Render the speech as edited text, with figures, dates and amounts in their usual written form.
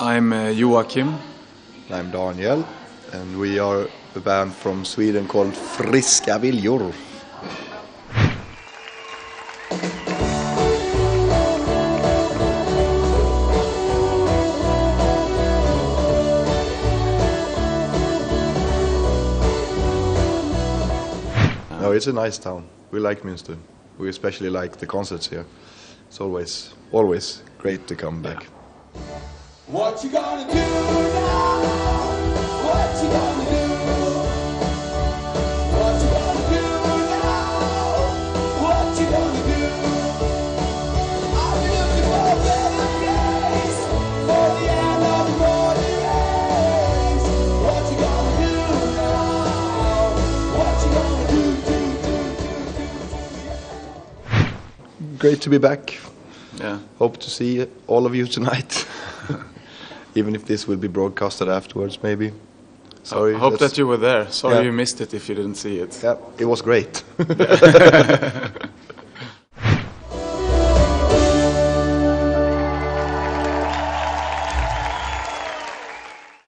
I'm Joakim. I'm Daniel, and we are a band from Sweden called Friska Viljor. No, it's a nice town. We like Münster. We especially like the concerts here. It's always great to come back. What you gonna do now? What you gonna do? What you gonna do now? What you gonna do? I'm looking for a better place, for the end of the morning race. What you gonna do now? What you gonna do? Great to be back. Yeah. Hope to see all of you tonight. Even if this will be broadcasted afterwards, maybe. Sorry. I hope that you were there. Sorry Yeah. you missed it if you didn't see it. Yeah, it was great.